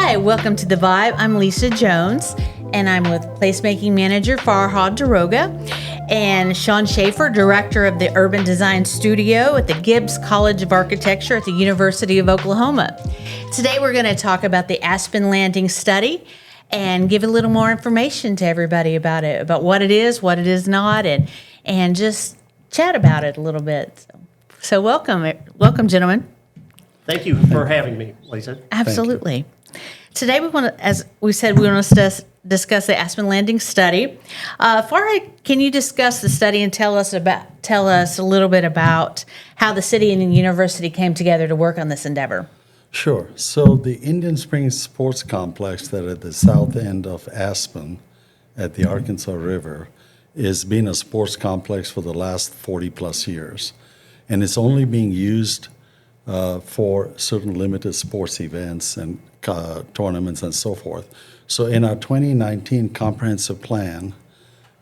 Hi, welcome to The Vibe. I'm Lisa Jones, and I'm with Placemaking Manager Farhad Daroga and Sean Schaefer, Director of the Urban Design Studio at the Gibbs College of Architecture at the University of Oklahoma. Today we're going to talk about the Aspen Landing Study and give a little more information to everybody about it, about what it is not, and just chat about it a little bit. So welcome, gentlemen. Thank you for having me, Lisa. Absolutely. Today we want to, as we said, we want to discuss the Aspen Landing Study. Farhad, can you discuss the study and tell us a little bit about how the city and the university came together to work on this endeavor? Sure. So the Indian Springs Sports Complex that at the south end of Aspen at the Arkansas River is been a sports complex for the last 40 plus years. And it's only being used for certain limited sports events and tournaments and so forth. So in our 2019 comprehensive plan,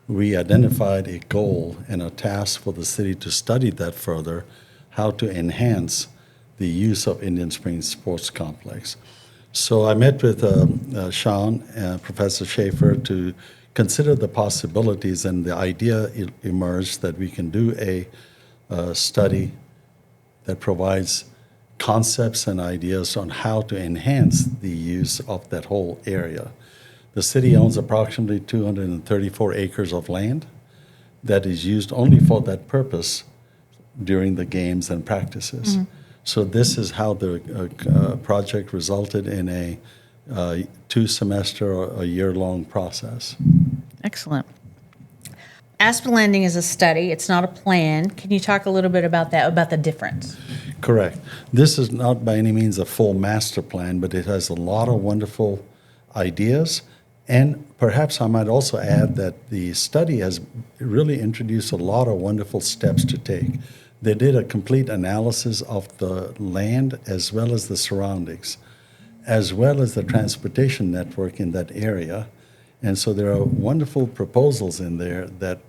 we identified a goal and a task for the city to study that further, how to enhance the use of Indian Springs Sports Complex. So I met with Sean, Professor Schaefer, to consider the possibilities, and the idea emerged that we can do a study that provides concepts and ideas on how to enhance the use of that whole area. The city owns approximately 234 acres of land that is used only for that purpose during the games and practices. Mm-hmm. So this is how the project resulted in a 2-semester or a year-long process. Excellent. Aspen Landing is a study. It's not a plan. Can you talk a little bit about that, about the difference? Correct. This is not by any means a full master plan, but it has a lot of wonderful ideas. And perhaps I might also add that the study has really introduced a lot of wonderful steps to take. They did a complete analysis of the land as well as the surroundings, as well as the transportation network in that area. And so there are wonderful proposals in there that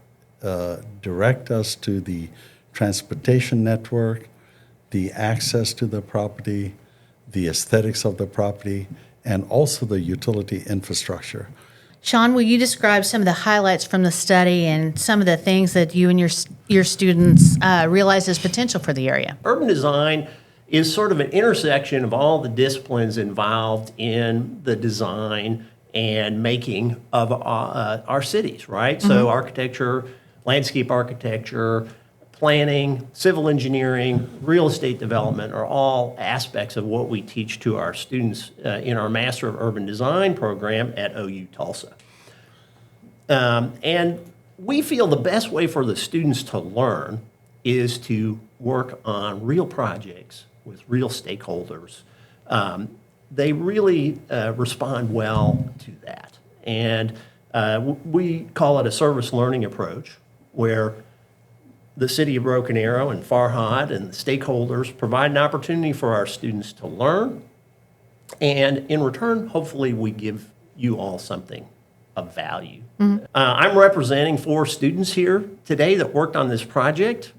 direct us to the transportation network, the access to the property, the aesthetics of the property, and also the utility infrastructure. Sean, will you describe some of the highlights from the study and some of the things that you and your students realized as potential for the area? Urban design is sort of an intersection of all the disciplines involved in the design and making of our cities, right? Mm-hmm. So architecture, landscape architecture, planning, civil engineering, real estate development are all aspects of what we teach to our students in our Master of Urban Design program at OU Tulsa. And we feel the best way for the students to learn is to work on real projects with real stakeholders. They really respond well to that. And we call it a service learning approach, where the City of Broken Arrow and Farhad and the stakeholders provide an opportunity for our students to learn. And in return, hopefully we give you all something of value. Mm-hmm. I'm representing 4 students here today that worked on this project.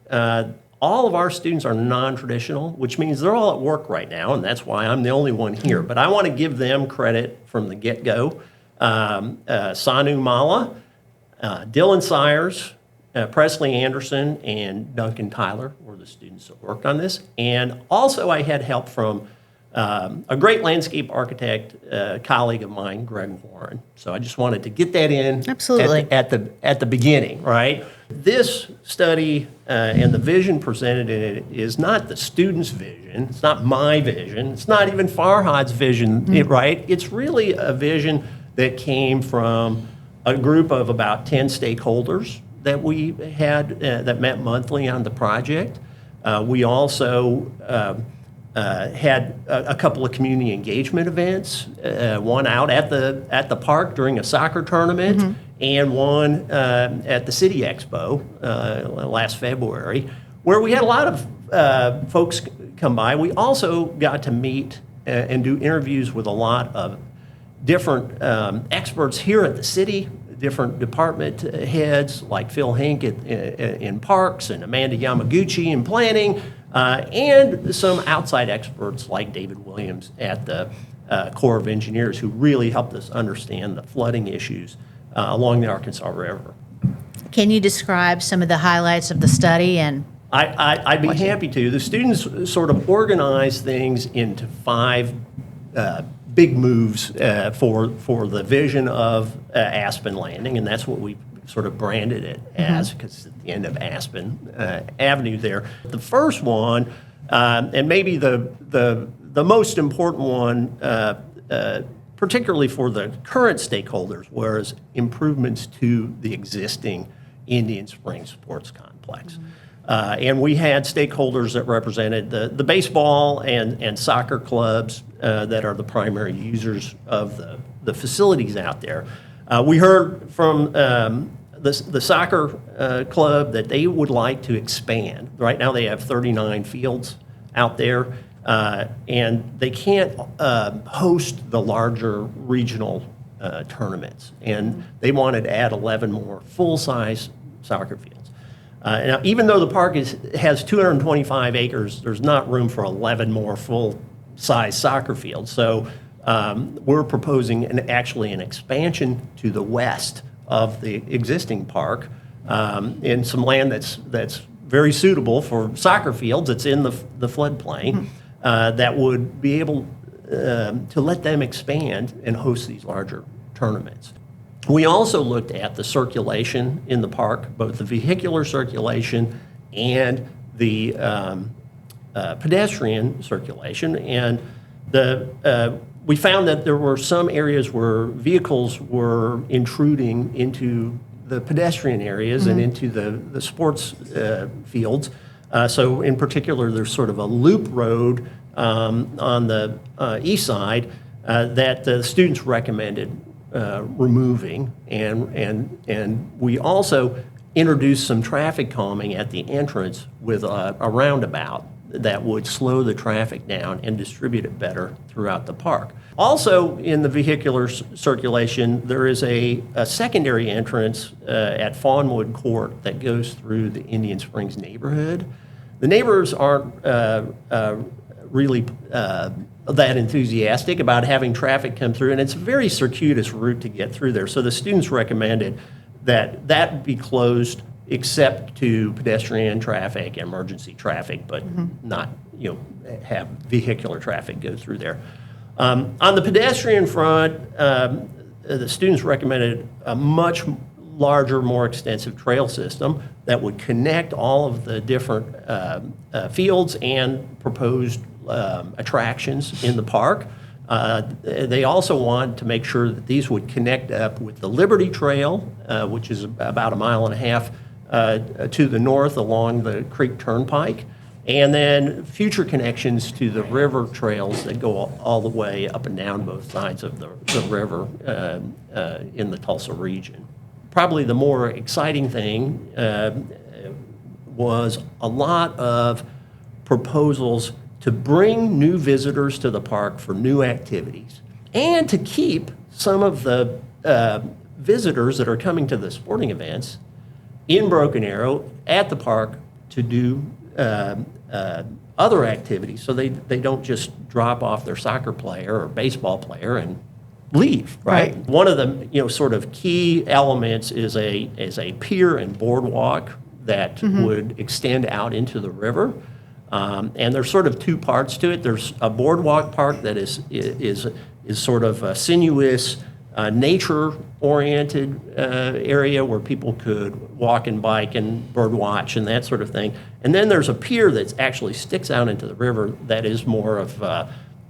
All of our students are non-traditional, which means they're all at work right now, and that's why I'm the only one here. But I want to give them credit from the get-go. Sanu Mala, Dylan Sires, Presley Anderson, and Duncan Tyler were the students that worked on this. And also I had help from a great landscape architect, colleague of mine, Greg Warren. So I just wanted to get that in. Absolutely. At the beginning, right? This study and the vision presented in it is not the student's vision. It's not my vision. It's not even Farhad's vision, right? It's really a vision that came from a group of about 10 stakeholders that we had that met monthly on the project. We also had a couple of community engagement events, one out at the park during a soccer tournament, and one at the City Expo last February, where we had a lot of folks come by. We also got to meet and do interviews with a lot of different experts here at the city, different department heads like Phil Hink in parks and Amanda Yamaguchi in planning, and some outside experts like David Williams at the Corps of Engineers who really helped us understand the flooding issues along the Arkansas River. Can you describe some of the highlights of the study? And I'd be happy to. The students sort of organized things into 5 big moves for the vision of Aspen Landing, and that's what we sort of branded it as, because it's at the end of Aspen Avenue there. The first one, and maybe the most important one, particularly for the current stakeholders, was improvements to the existing Indian Springs Sports Complex. And we had stakeholders that represented the baseball and soccer clubs that are the primary users of the facilities out there. We heard from the soccer club that they would like to expand. Right now they have 39 fields out there, and they can't host the larger regional tournaments. And they wanted to add 11 more full-size soccer fields. Now, even though the park has 225 acres, there's not room for 11 more full-size soccer fields. So we're proposing actually an expansion to the west of the existing park in some land that's very suitable for soccer fields. It's in the floodplain that would be able to let them expand and host these larger tournaments. We also looked at the circulation in the park, both the vehicular circulation and the pedestrian circulation. And we found that there were some areas where vehicles were intruding into the pedestrian areas and into the sports fields. So in particular, there's sort of a loop road on the east side that the students recommended removing, and we also introduced some traffic calming at the entrance with a roundabout that would slow the traffic down and distribute it better throughout the park. Also in the vehicular circulation, there is a secondary entrance at Fawnwood Court that goes through the Indian Springs neighborhood. The neighbors aren't really that enthusiastic about having traffic come through, and it's a very circuitous route to get through there. So the students recommended that be closed except to pedestrian traffic, emergency traffic, but not have vehicular traffic go through there. On the pedestrian front, the students recommended a much larger, more extensive trail system that would connect all of the different fields and proposed attractions in the park. They also wanted to make sure that these would connect up with the Liberty Trail, which is about 1.5 miles to the north along the Creek Turnpike, and then future connections to the river trails that go all the way up and down both sides of the river in the Tulsa region. Probably the more exciting thing was a lot of proposals to bring new visitors to the park for new activities and to keep some of the visitors that are coming to the sporting events in Broken Arrow at the park to do other activities, so they don't just drop off their soccer player or baseball player and leave, right? One of the sort of key elements is a pier and boardwalk that would extend out into the river. And there's sort of 2 parts to it. There's a boardwalk part that is sort of a sinuous, nature-oriented area where people could walk and bike and bird watch and that sort of thing. And then there's a pier that actually sticks out into the river that is more of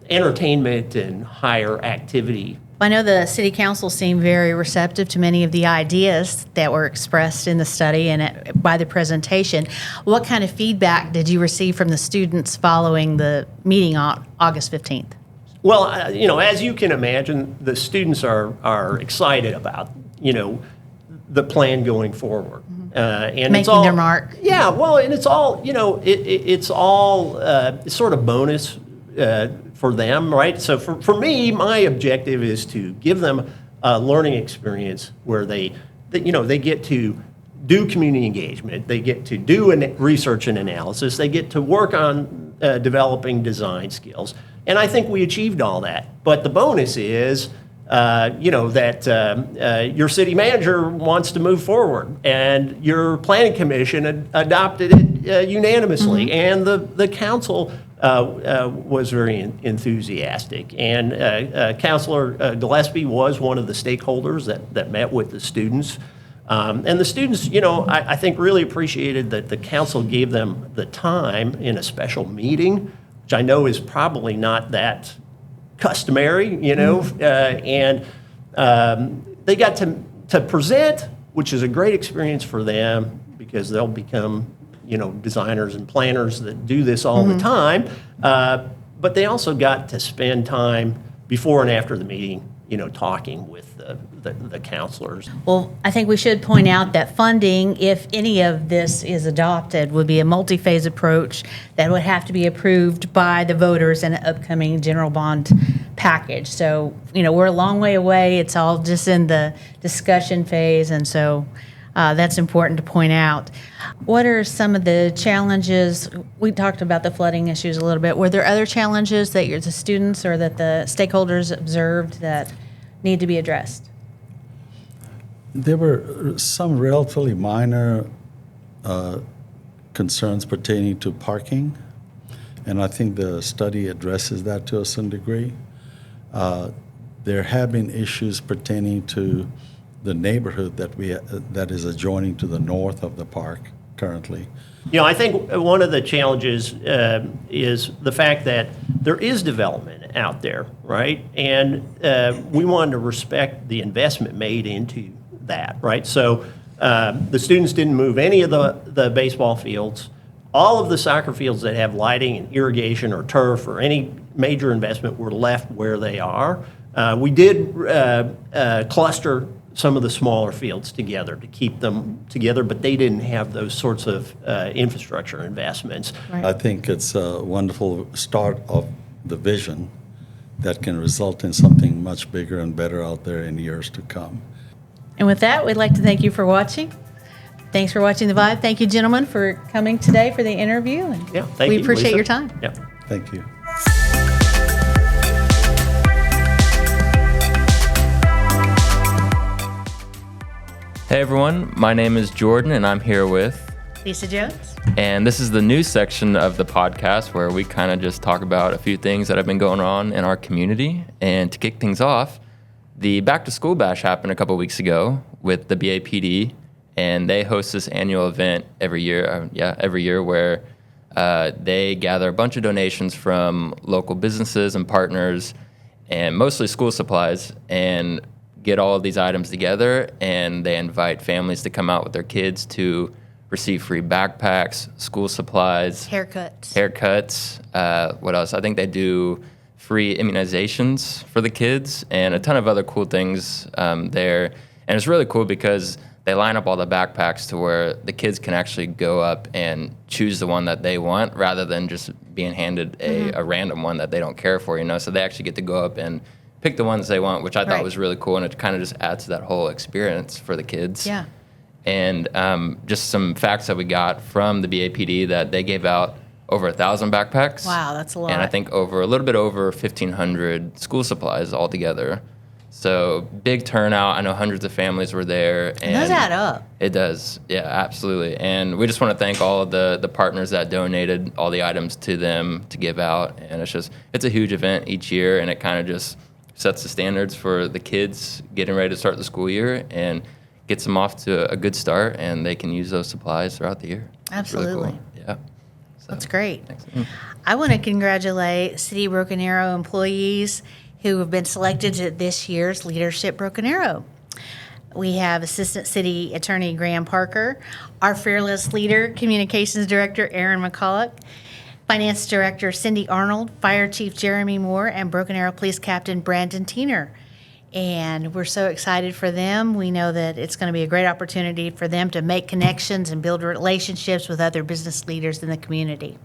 entertainment and higher activity. I know the City Council seemed very receptive to many of the ideas that were expressed in the study and by the presentation. What kind of feedback did you receive from the students following the meeting on August 15th? Well, as you can imagine, the students are excited about, the plan going forward. And making it's all, their mark. Yeah, well, and it's all, it's all sort of bonus for them, right? So for me, my objective is to give them a learning experience where they get to do community engagement, they get to do research and analysis, they get to work on developing design skills. And I think we achieved all that. But the bonus is, that your city manager wants to move forward, and your planning commission adopted it unanimously, and the council was very enthusiastic. And Councilor Gillespie was one of the stakeholders that met with the students. And the students, I think really appreciated that the council gave them the time in a special meeting, which I know is probably not that customary, and they got to present, which is a great experience for them because they'll become, designers and planners that do this all the time. But they also got to spend time before and after the meeting, talking with the counselors. Well, I think we should point out that funding, if any of this is adopted, would be a multi-phase approach that would have to be approved by the voters in an upcoming general bond package. So, we're a long way away. It's all just in the discussion phase, and so that's important to point out. What are some of the challenges? We talked about the flooding issues a little bit. Were there other challenges that the students or that the stakeholders observed that need to be addressed? There were some relatively minor concerns pertaining to parking, and I think the study addresses that to a certain degree. There have been issues pertaining to the neighborhood that is adjoining to the north of the park currently. I think one of the challenges is the fact that there is development out there, right? And we wanted to respect the investment made into that, right? So the students didn't move any of the baseball fields. All of the soccer fields that have lighting and irrigation or turf or any major investment were left where they are. We did cluster some of the smaller fields together to keep them together, but they didn't have those sorts of infrastructure investments. Right. I think it's a wonderful start of the vision that can result in something much bigger and better out there in years to come. And with that, we'd like to thank you for watching. Thanks for watching The Vibe. Thank you, gentlemen, for coming today for the interview. And Yeah, thank we you, appreciate Lisa. your time. Yeah. Thank you. Hey everyone, my name is Jordan and I'm here with, Lisa Jones. and this is the news section of the podcast where we kind of just talk about a few things that have been going on in our community. And to kick things off, the Back to School Bash happened a couple weeks ago with the BAPD, and they host this annual event every year, where they gather a bunch of donations from local businesses and partners, and mostly school supplies, and get all of these items together, and they invite families to come out with their kids to receive free backpacks, school supplies, Haircuts. what else? I think they do free immunizations for the kids and a ton of other cool things there. And it's really cool because they line up all the backpacks to where the kids can actually go up and choose the one that they want rather than just being handed a random one that they don't care for, So they actually get to go up and pick the ones they want, which I thought Right. was really cool, and it kind of just adds to that whole experience for the kids. Yeah. And just some facts that we got from the BAPD that they gave out over 1,000 backpacks. Wow, that's a lot. And I think a little bit over 1,500 school supplies altogether. So big turnout. I know hundreds of families were there. And those add up. It does. Yeah, absolutely. And we just want to thank all of the partners that donated all the items to them to give out. And it's a huge event each year, and it kind of just sets the standards for the kids getting ready to start the school year and gets them off to a good start, and they can use those supplies throughout the year. It's really Absolutely. cool. Yeah. So, That's great. thanks. I want to congratulate City of Broken Arrow employees who have been selected to this year's Leadership Broken Arrow. We have Assistant City Attorney Graham Parker, our fearless leader, Communications Director Aaron McCulloch, Finance Director Cindy Arnold, Fire Chief Jeremy Moore, and Broken Arrow Police Captain Brandon Teener. And we're so excited for them. We know that it's going to be a great opportunity for them to make connections and build relationships with other business leaders in the community.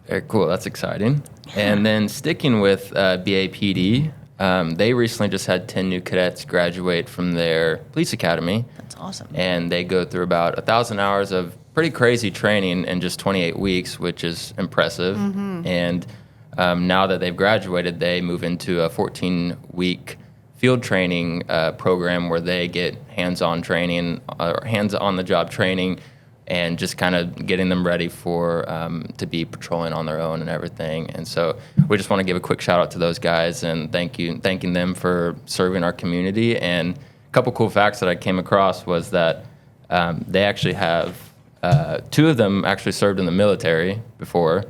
Very cool. That's exciting. And then sticking with BAPD, They recently just had 10 new cadets graduate from their police academy. That's awesome. And they go through about 1,000 hours of pretty crazy training in just 28 weeks, which is impressive. And now that they've graduated, they move into a 14-week field training program where they get hands-on training, or hands-on-the-job training, and just kind of getting them ready for to be patrolling on their own and everything. And so we just want to give a quick shout out to those guys and thanking them for serving our community. And a couple cool facts that I came across was that they actually have 2 of them actually served in the military before,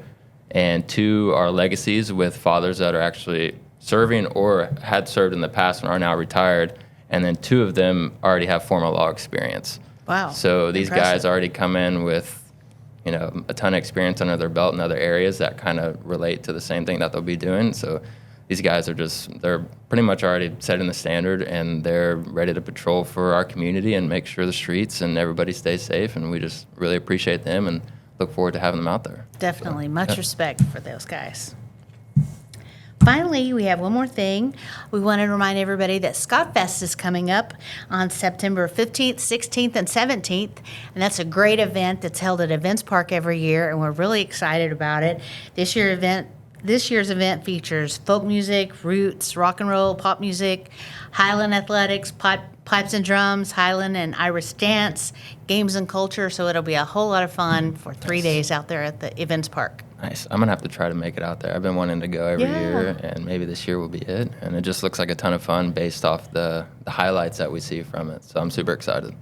and 2 are legacies with fathers that are actually serving or had served in the past and are now retired. And then 2 of them already have formal law experience. Wow. So these Impressive. guys already come in with, a ton of experience under their belt in other areas that kind of relate to the same thing that they'll be doing. So these guys they're pretty much already setting the standard, and they're ready to patrol for our community and make sure the streets and everybody stays safe. And we just really appreciate them and look forward to having them out there. Definitely. Much respect for those guys. Finally, we have one more thing. We want to remind everybody that ScotFest is coming up on September 15th, 16th, and 17th. And that's a great event that's held at Events Park every year, and we're really excited about it. This year's event features folk music, roots, rock and roll, pop music, Highland athletics, pipes and drums, Highland and Irish dance, games and culture. So it'll be a whole lot of fun for 3 days out there at the Events Park. Nice. I'm going to have to try to make it out there. I've been wanting to go every Yeah. year, and maybe this year will be it. And it just looks like a ton of fun based off the highlights that we see from it. So I'm super excited.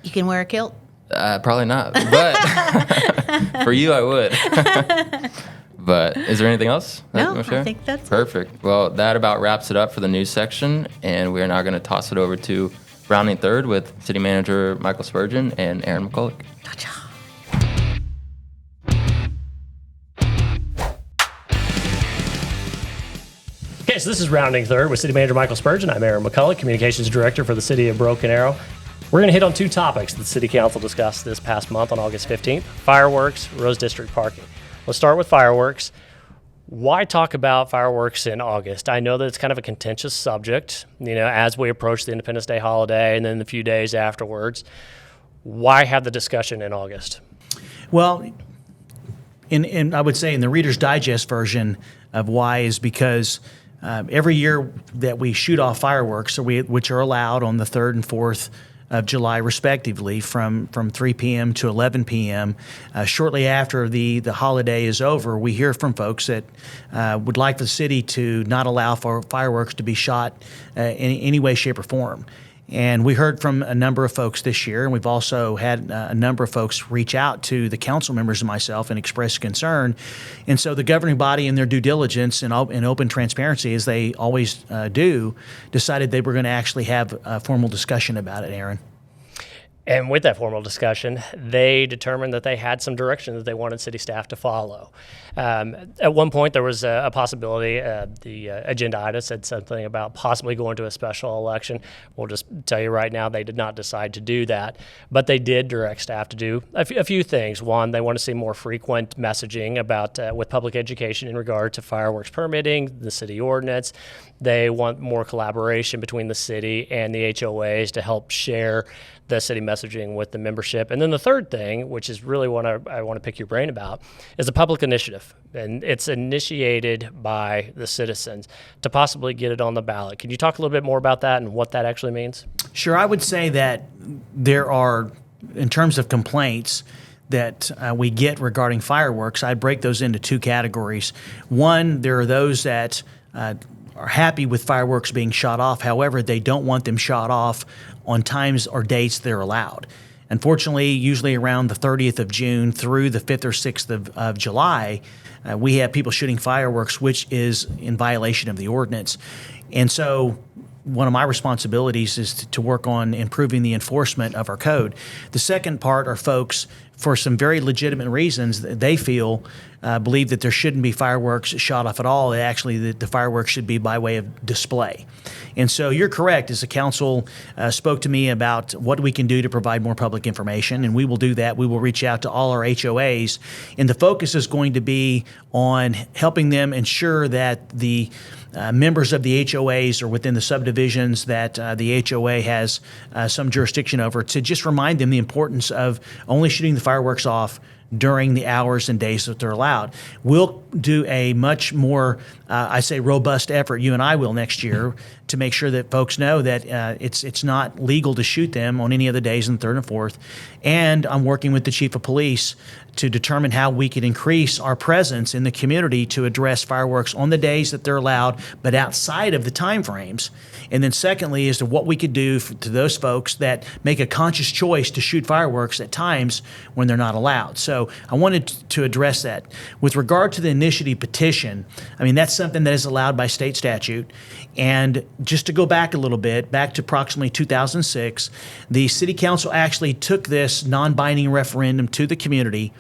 You can wear a kilt. Probably not, but for you, I would. But is there anything else? that No, you wanna share? I think that's it. Perfect. Well, that about wraps it up for the news section, and we are now going to toss it over to Rounding Third with City Manager Michael Spurgeon and Aaron McCulloch. Gotcha. Okay, so this is Rounding Third with City Manager Michael Spurgeon. I'm Aaron McCulloch, Communications Director for the City of Broken Arrow. We're going to hit on 2 topics that the City Council discussed this past month on August 15th, fireworks, Rose District parking. Let's start with fireworks. Why talk about fireworks in August? I know that it's kind of a contentious subject, as we approach the Independence Day holiday and then the few days afterwards. Why have the discussion in August? Well, in I would say in the Reader's Digest version of why is because every year that we shoot off fireworks, which are allowed on the 3rd and 4th of July, respectively, from 3 p.m. to 11 p.m. Shortly after the holiday is over, we hear from folks that would like the city to not allow for fireworks to be shot in any way, shape, or form. And we heard from a number of folks this year, and we've also had a number of folks reach out to the council members and myself and express concern. And so the governing body, in their due diligence and open transparency, as they always do, decided they were going to actually have a formal discussion about it, Aaron. And with that formal discussion, they determined that they had some direction that they wanted city staff to follow. At one point, there was a possibility. The agenda item said something about possibly going to a special election. We'll just tell you right now, they did not decide to do that. But they did direct staff to do a few things. One, they want to see more frequent messaging about with public education in regard to fireworks permitting, the city ordinance. They want more collaboration between the city and the HOAs to help share the city messaging with the membership. And then the third thing, which is really what I want to pick your brain about, is a public initiative. And it's initiated by the citizens to possibly get it on the ballot. Can you talk a little bit more about that and what that actually means? Sure. I would say that there are, in terms of complaints that we get regarding fireworks, I'd break those into 2 categories. One, there are those that are happy with fireworks being shot off. However, they don't want them shot off on times or dates they're allowed. Unfortunately, usually around the 30th of June through the 5th or 6th of July, we have people shooting fireworks, which is in violation of the ordinance. And so one of my responsibilities is to work on improving the enforcement of our code. The second part are folks for some very legitimate reasons, they feel, believe that there shouldn't be fireworks shot off at all. Actually, the fireworks should be by way of display. And so you're correct. As the council spoke to me about what we can do to provide more public information, and we will do that. We will reach out to all our HOAs, and the focus is going to be on helping them ensure that the members of the HOAs or within the subdivisions that the HOA has some jurisdiction over, to just remind them the importance of only shooting the fireworks off during the hours and days that they're allowed. We'll do a much more, I say, robust effort, you and I will next year, to make sure that folks know that it's not legal to shoot them on any other days than the 3rd and 4th. And I'm working with the chief of police to determine how we could increase our presence in the community to address fireworks on the days that they're allowed, but outside of the time frames. And then secondly, is to what we could do to those folks that make a conscious choice to shoot fireworks at times when they're not allowed. So I wanted to address that. With regard to the initiative petition, I mean, that's something that is allowed by state statute. And just to go back a little bit, back to approximately 2006, the city council actually took this non-binding referendum to the community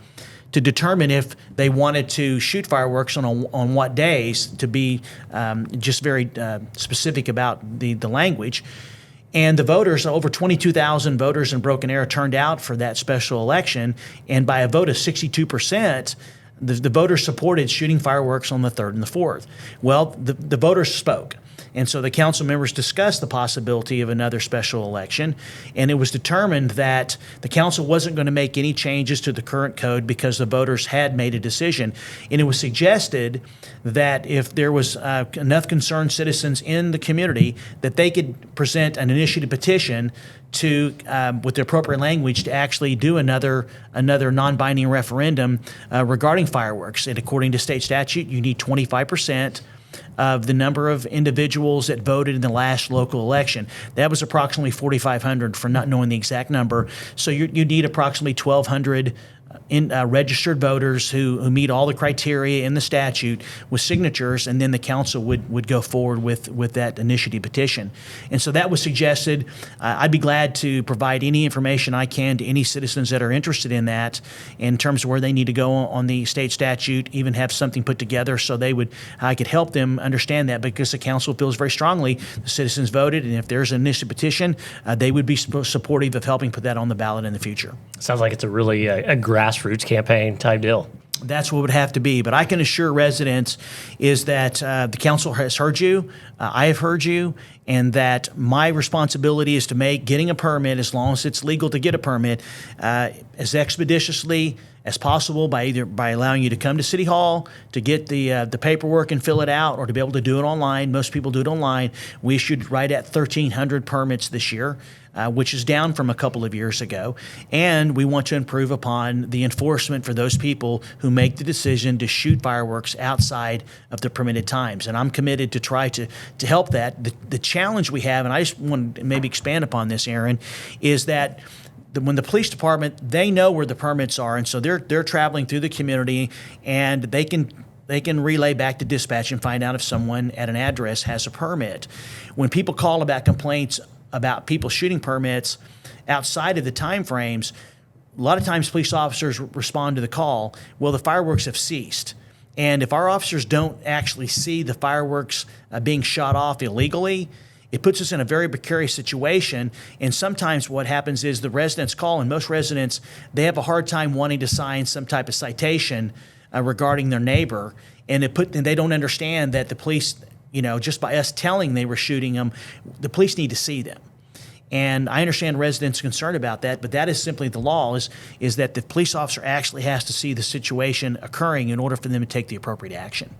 to determine if they wanted to shoot fireworks on what days, to be just very specific about the language. And the voters, over 22,000 voters in Broken Arrow, turned out for that special election, and by a vote of 62%, the voters supported shooting fireworks on the 3rd and the 4th. Well, the voters spoke. And so the council members discussed the possibility of another special election, and it was determined that the council wasn't going to make any changes to the current code because the voters had made a decision. And it was suggested that if there was enough concerned citizens in the community, that they could present an initiative petition to, with the appropriate language, to actually do another non-binding referendum regarding fireworks. And according to state statute, you need 25% of the number of individuals that voted in the last local election. That was approximately 4,500, for not knowing the exact number. So you need approximately 1,200 registered voters who meet all the criteria in the statute with signatures, and then the council would go forward with that initiative petition. And so that was suggested. I'd be glad to provide any information I can to any citizens that are interested in that, in terms of where they need to go on the state statute, even have something put together so I could help them understand that, because the council feels very strongly the citizens voted, and if there's an initiative petition, they would be supportive of helping put that on the ballot in the future. Sounds like it's a really a grassroots campaign type deal. That's what it would have to be. But I can assure residents is that the council has heard you, I have heard you, and that my responsibility is to make getting a permit, as long as it's legal to get a permit, as expeditiously as possible, by allowing you to come to City Hall to get the paperwork and fill it out, or to be able to do it online. Most people do it online. We issued right at 1,300 permits this year, which is down from a couple of years ago. And we want to improve upon the enforcement for those people who make the decision to shoot fireworks outside of the permitted times. And I'm committed to try to help that. The challenge we have, and I just want to maybe expand upon this, Aaron, is that when the police department, they know where the permits are, and so they're traveling through the community, and they can relay back to dispatch and find out if someone at an address has a permit. When people call about complaints about people shooting permits outside of the time frames, a lot of times police officers respond to the call, well, the fireworks have ceased. And if our officers don't actually see the fireworks being shot off illegally, it puts us in a very precarious situation. And sometimes what happens is the residents call, and most residents, they have a hard time wanting to sign some type of citation regarding their neighbor. And they don't understand that the police, just by us telling they were shooting them, the police need to see them. And I understand residents' concerned about that, but that is simply the law, is that the police officer actually has to see the situation occurring in order for them to take the appropriate action.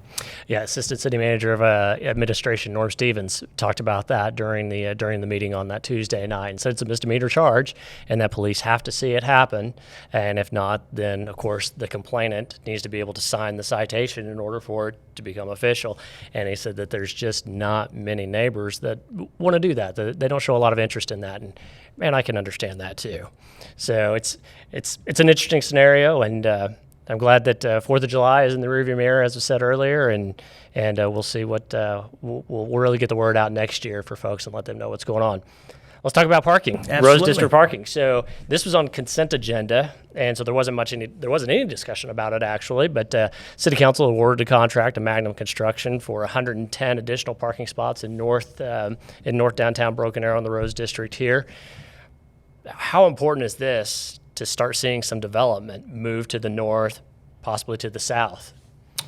Yeah, Assistant City Manager of Administration Norm Stevens talked about that during the meeting on that Tuesday night, and said it's a misdemeanor charge, and that police have to see it happen, and if not, then of course the complainant needs to be able to sign the citation in order for it to become official. And he said that there's just not many neighbors that want to do that. They don't show a lot of interest in that, and I can understand that too. So it's an interesting scenario, and I'm glad that 4th of July is in the rearview mirror, as I said earlier, and we'll see what we'll really get the word out next year for folks and let them know what's going on. Let's talk about parking, Absolutely. Rose District parking. So this was on consent agenda, and so there wasn't any discussion about it actually. But City Council awarded a contract to Magnum Construction for 110 additional parking spots in North downtown Broken Arrow in the Rose District here. How important is this to start seeing some development move to the north, possibly to the south?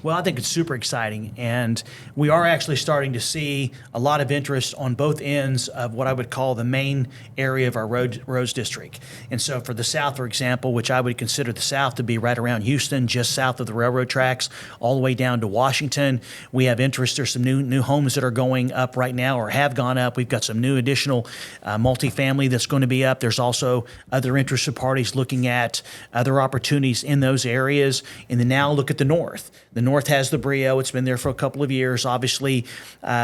Well, I think it's super exciting, and we are actually starting to see a lot of interest on both ends of what I would call the main area of our Rose District. And so for the south, for example, which I would consider the south to be right around Houston, just south of the railroad tracks, all the way down to Washington, we have interest. There's some new homes that are going up right now or have gone up. We've got some new additional multifamily that's going to be up. There's also other interested parties looking at other opportunities in those areas. And then now look at the north. The north has the Brio. It's been there for a couple of years. Obviously,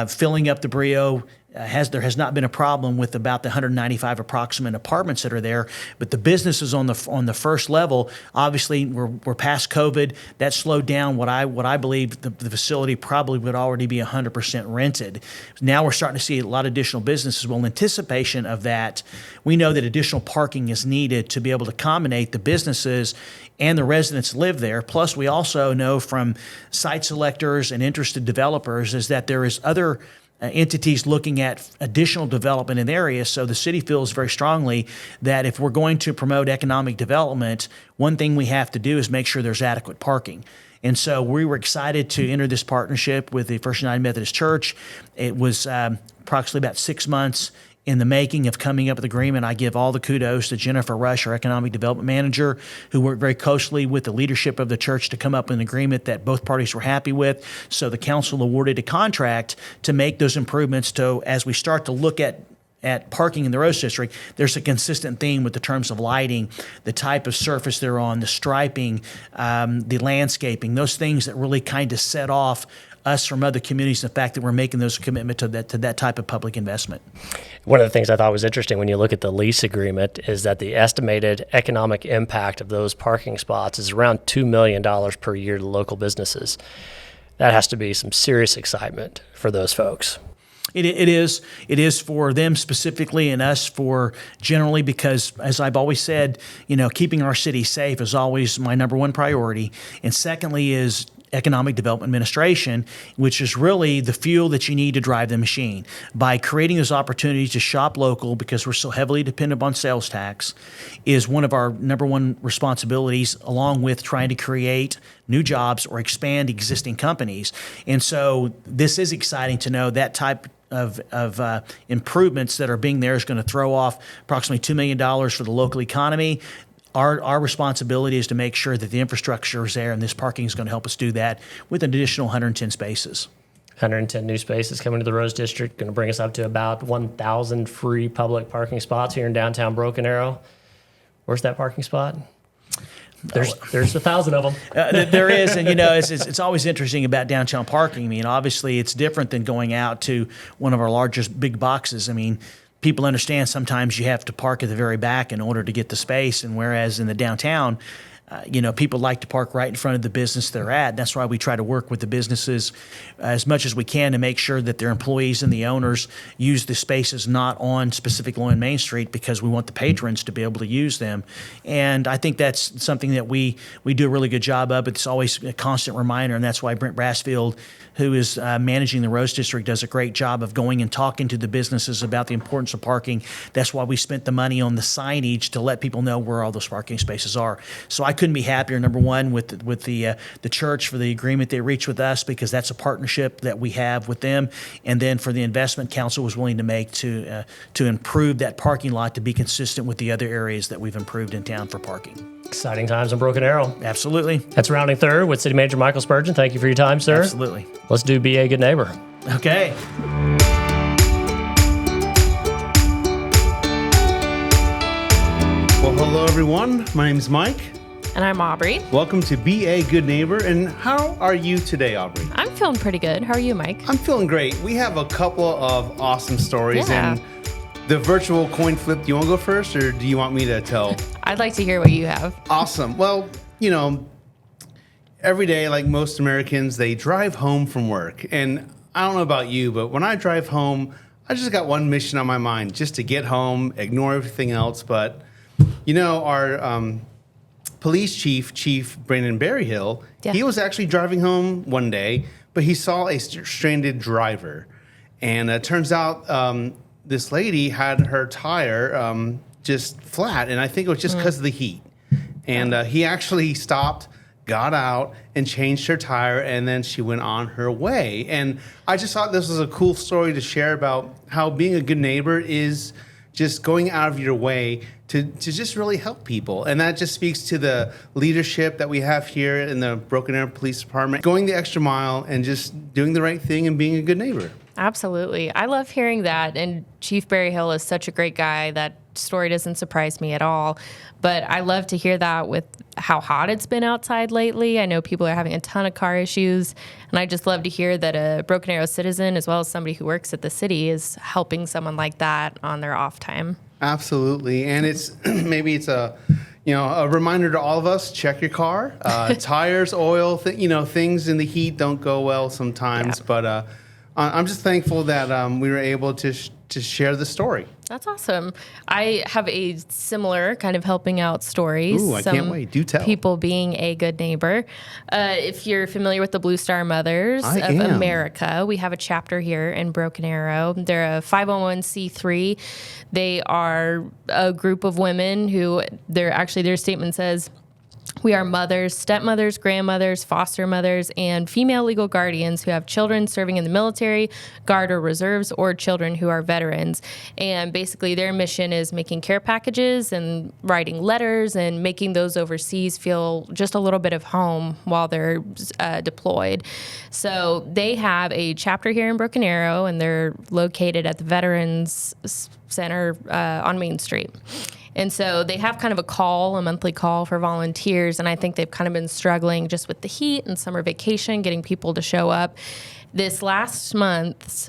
filling up the Brio there has not been a problem with about the 195 approximate apartments that are there. But the businesses on the first level, obviously, we're past COVID. That slowed down what I believe the facility probably would already be 100% rented. Now we're starting to see a lot of additional businesses. Well, in anticipation of that, we know that additional parking is needed to be able to accommodate the businesses and the residents live there. Plus, we also know from site selectors and interested developers is that there is other entities looking at additional development in the area. So the city feels very strongly that if we're going to promote economic development, one thing we have to do is make sure there's adequate parking. And so we were excited to enter this partnership with the First United Methodist Church. It was approximately about 6 months in the making of coming up with agreement. I give all the kudos to Jennifer Rush, our economic development manager, who worked very closely with the leadership of the church to come up with an agreement that both parties were happy with. So the council awarded a contract to make those improvements. To as we start to look at parking in the Rose District, there's a consistent theme with the terms of lighting, the type of surface they're on, the striping, the landscaping, those things that really kind of set off us from other communities, the fact that we're making those commitment to that type of public investment. One of the things I thought was interesting when you look at the lease agreement is that the estimated economic impact of those parking spots is around $2 million per year to local businesses. That has to be some serious excitement for those folks. It is for them specifically and us for generally, because as I've always said, keeping our city safe is always my number one priority. And secondly is Economic Development Administration, which is really the fuel that you need to drive the machine. By creating those opportunities to shop local, because we're so heavily dependent on sales tax, is one of our number one responsibilities, along with trying to create new jobs or expand existing companies. And so this is exciting to know that type of improvements that are being there is going to throw off approximately $2 million for the local economy. Our responsibility is to make sure that the infrastructure is there, and this parking is going to help us do that with an additional 110 spaces. 110 new spaces coming to the Rose District, going to bring us up to about 1,000 free public parking spots here in downtown Broken Arrow. Where's that parking spot? There's 1,000 of them. There is, and it's always interesting about downtown parking. I mean, obviously, it's different than going out to one of our largest big boxes. I mean, people understand sometimes you have to park at the very back in order to get the space, and whereas in the downtown, people like to park right in front of the business they're at. That's why we try to work with the businesses as much as we can to make sure that their employees and the owners use the spaces not on specifically on Main Street, because we want the patrons to be able to use them. And I think that's something that we do a really good job of. It's always a constant reminder, and that's why Brent Brassfield, who is managing the Rose District, does a great job of going and talking to the businesses about the importance of parking. That's why we spent the money on the signage to let people know where all those parking spaces are. So I couldn't be happier, number one, with the church for the agreement they reached with us, because that's a partnership that we have with them, and then for the investment council was willing to make to improve that parking lot to be consistent with the other areas that we've improved in town for parking. Exciting times in Broken Arrow. Absolutely. That's Rounding Third with City Manager Michael Spurgeon. Thank you for your time, sir. Absolutely. Let's do Be a Good Neighbor. Okay. Well, hello everyone. My name is Mike. And I'm Aubrey. Welcome to Be a Good Neighbor. And how are you today, Aubrey? I'm feeling pretty good. How are you, Mike? I'm feeling great. We have a couple of awesome stories. Yeah. And the virtual coin flip, do you want to go first, or do you want me to tell? I'd like to hear what you have. Awesome. Well, every day, like most Americans, they drive home from work. And I don't know about you, but when I drive home, I just got one mission on my mind, just to get home, ignore everything else. But, our police chief Brandon Berryhill, he was actually driving home one day, but he saw a stranded driver. And it turns out this lady had her tire just flat, and I think it was just because of the heat. And he actually stopped, got out, and changed her tire, and then she went on her way. And I just thought this was a cool story to share about how being a good neighbor is just going out of your way to just really help people. And that just speaks to the leadership that we have here in the Broken Arrow Police Department, going the extra mile and just doing the right thing and being a good neighbor. Absolutely. I love hearing that. And Chief Berryhill is such a great guy. That story doesn't surprise me at all. But I love to hear that with how hot it's been outside lately. I know people are having a ton of car issues. And I just love to hear that a Broken Arrow citizen, as well as somebody who works at the city, is helping someone like that on their off time. Absolutely. And it's maybe it's a reminder to all of us, check your car. Tires, oil, things in the heat don't go well sometimes. Yeah. But I'm just thankful that we were able to share the story. That's awesome. I have a similar kind of helping out story. Ooh, I can't wait. Do tell. People being a good neighbor. If you're familiar with the Blue Star Mothers of America, we have a chapter here in Broken Arrow. They're a 501c3. They are a group of women who their statement says, we are mothers, stepmothers, grandmothers, foster mothers, and female legal guardians who have children serving in the military, Guard, or reserves, or children who are veterans. And basically their mission is making care packages and writing letters and making those overseas feel just a little bit of home while they're deployed. So they have a chapter here in Broken Arrow, and they're located at the Veterans Center on Main Street. And so they have kind of a monthly call for volunteers, and I think they've kind of been struggling just with the heat and summer vacation, getting people to show up. This last month's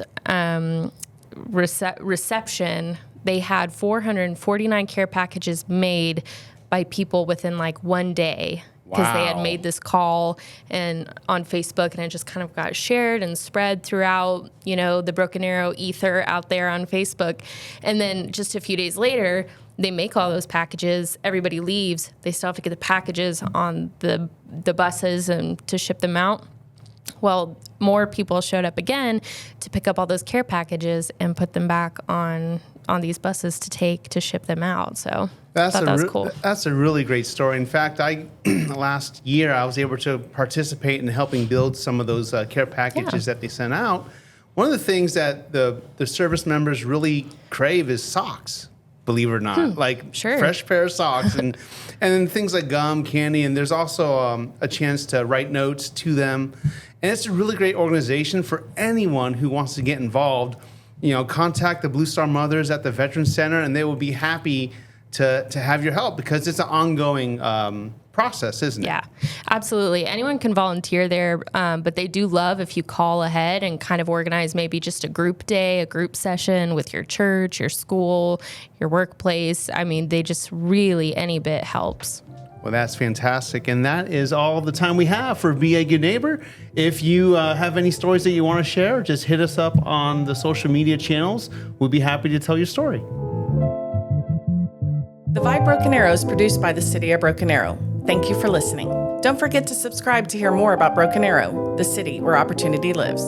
reception, they had 449 care packages made by people within like one day. Because they had made this call and on Facebook, and it just kind of got shared and spread throughout, the Broken Arrow ether out there on Facebook. And then just a few days later, they make all those packages, everybody leaves, they still have to get the packages on the buses and to ship them out. Well, more people showed up again to pick up all those care packages and put them back on these buses to ship them out. So I thought that was cool. That's a really great story. In fact, last year I was able to participate in helping build some of those care packages that they sent out. One of the things that the service members really crave is socks. Believe it or not, fresh pair of socks and then things like gum, candy, and there's also a chance to write notes to them. And it's a really great organization for anyone who wants to get involved. Contact the Blue Star Mothers at the Veterans Center, and they will be happy to have your help because it's an ongoing process, isn't it? Yeah, absolutely. Anyone can volunteer there, but they do love if you call ahead and kind of organize maybe just a group day, a group session with your church, your school, your workplace. I mean, they just really, any bit helps. Well, that's fantastic. And that is all the time we have for Be a Good Neighbor. If you have any stories that you want to share, just hit us up on the social media channels. We'll be happy to tell your story. The Vibe Broken Arrow is produced by the City of Broken Arrow. Thank you for listening. Don't forget to subscribe to hear more about Broken Arrow, the city where opportunity lives.